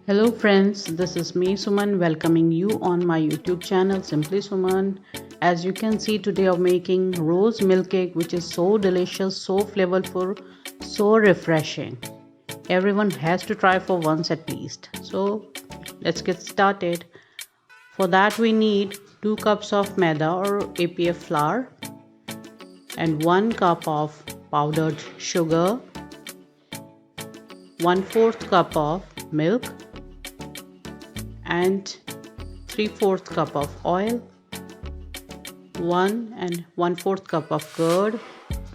Hello friends, this is me Suman welcoming you on my YouTube channel Simply Suman. As you can see, today I'm making rose milk cake, which is so delicious, so flavorful, so refreshing. Everyone has to try for once at least. So let's get started. For that we need 2 cups of maida or APF flour and 1 cup of powdered sugar, 1/4 cup of milk and 3/4 cup of oil, 1 and 1/4 cup of curd,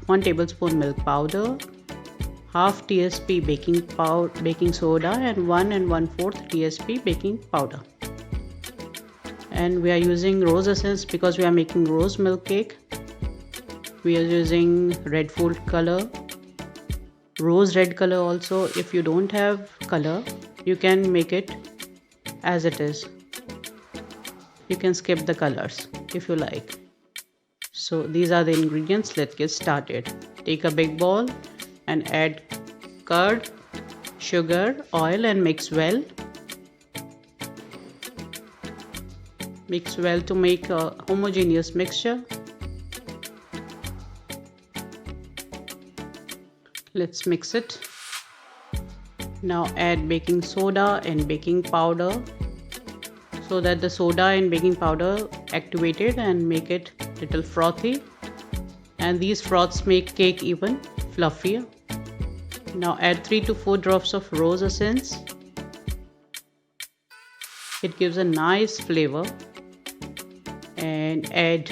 1 tablespoon milk powder, half tsp baking soda and 1 and 1/4 tsp baking powder. And we are using rose essence because we are making rose milk cake. We are using red food color, rose red color also. If you don't have color, you can make it as it is. You can skip the colors if you like. So these are the ingredients. Let's get started. Take a big bowl and add curd, sugar, oil and mix well. Mix well to make a homogeneous mixture. Let's mix it. Now add baking soda and baking powder so that the soda and baking powder activated and make it little frothy, and these froths make cake even fluffier. Now add 3 to 4 drops of rose essence. It gives a nice flavor. And add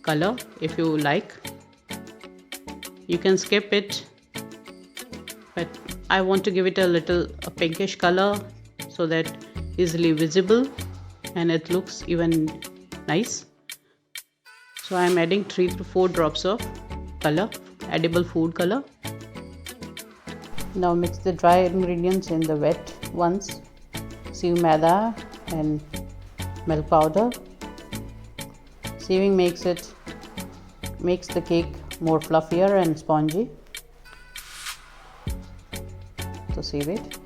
color if you like. You can skip it, but I want to give it a pinkish color so that easily visible and it looks even nice. So I am adding 3 to 4 drops of color, edible food color. Now mix the dry ingredients in the wet ones. Sieve maida and milk powder. Sieving makes the cake more fluffier and spongy. So sieve it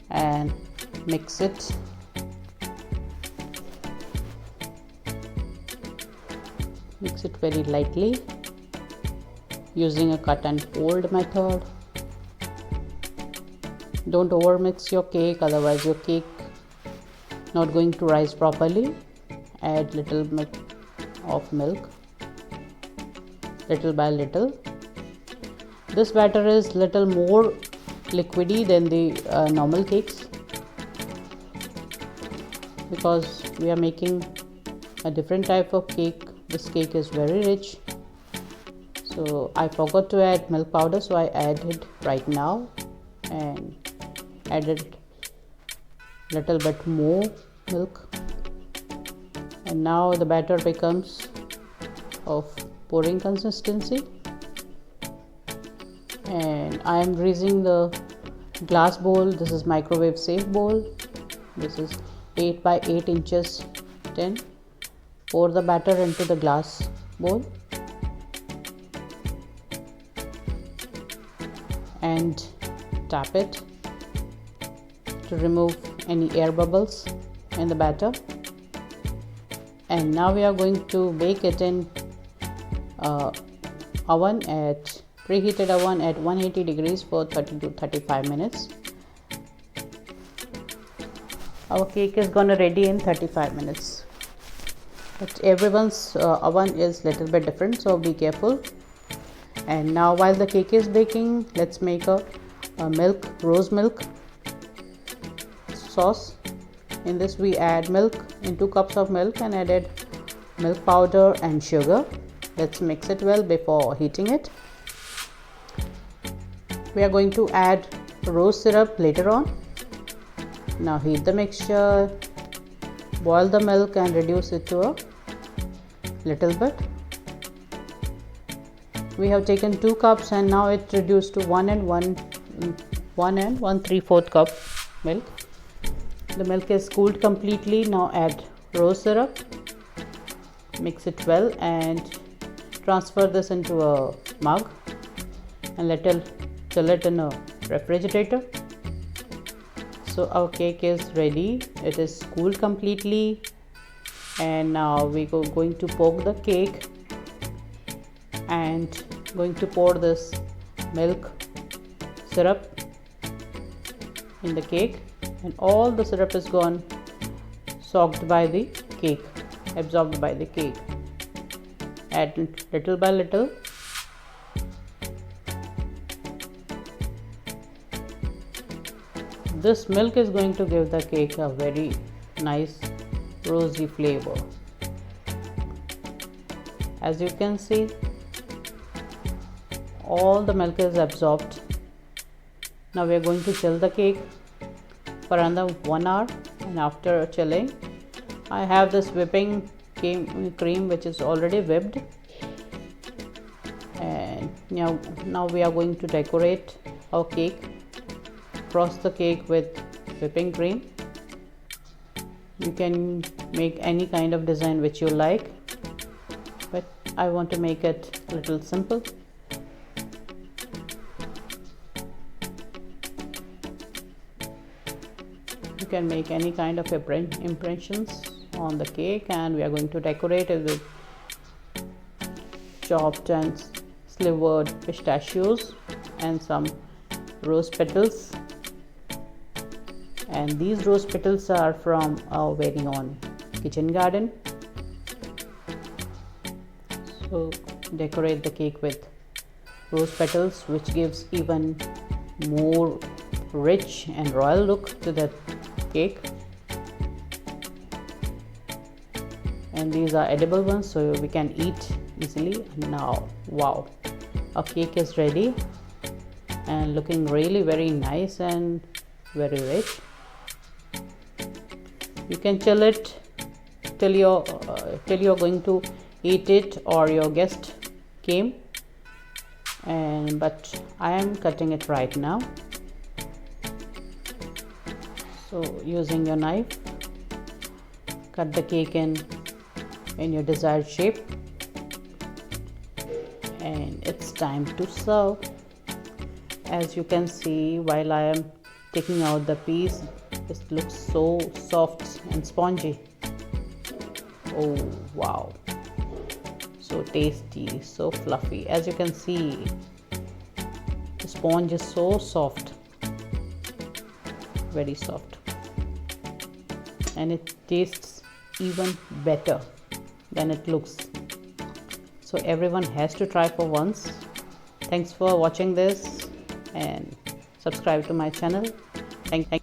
and mix it. Mix it very lightly using a cut and fold method. Don't overmix your cake, otherwise your cake not going to rise properly. Add little bit of milk, little by little. This batter is little more liquidy than the normal cakes because we are making a different type of cake. This cake is very rich, so I forgot to add milk powder, so I added right now and added little bit more milk. And now the batter becomes of pouring consistency, and I am greasing the glass bowl. This is microwave safe bowl. This is 8 by 8 inches tin. Pour the batter into the glass bowl and tap it to remove any air bubbles in the batter. And now we are going to bake it in preheated oven at 180 degrees for 30 to 35 minutes. Our cake is gonna ready in 35 minutes. But everyone's oven is little bit different, so be careful. And now while the cake is baking, let's make a rose milk sauce. In this we add milk in 2 cups of milk and added milk powder and sugar. Let's mix it well before heating it. We are going to add rose syrup later on. Now heat the mixture, boil the milk and reduce it to a little bit. We have taken 2 cups and now it's reduced to 1 and 1/3 cup milk. The milk is cooled completely. Now add rose syrup, mix it well and transfer this into a mug and chill it in a refrigerator. So our cake is ready. It is cooled completely, and now we going to poke the cake and going to pour this milk syrup in the cake, and all the syrup is gone soaked by the cake, absorbed by the cake. Add little by little. This milk is going to give the cake a very nice rosy flavor. As you can see, all the milk is absorbed. Now we are going to chill the cake for another 1 hour, and after chilling, I have this whipping cream which is already whipped, and now we are going to decorate our cake. Frost the cake with whipping cream. You can make any kind of design which you like, but I want to make it a little simple. You can make any kind of impressions on the cake, and we are going to decorate it with chopped and slivered pistachios and some rose petals. And these rose petals are from our very own kitchen garden. So decorate the cake with rose petals, which gives even more rich and royal look to the cake. And these are edible ones, so we can eat easily. Now, wow, our cake is ready and looking really very nice and very rich. You can chill it till you're going to eat it or your guest came, but I am cutting it right now. So using your knife, cut the cake in your desired shape, and it's time to serve. As you can see, while I am taking out the piece, it looks so soft and spongy. Oh wow, so tasty, so fluffy. As you can see, the sponge is so soft, very soft, and it tastes even better than it looks. So everyone has to try for once. Thanks for watching this, and subscribe to my channel. Thank you.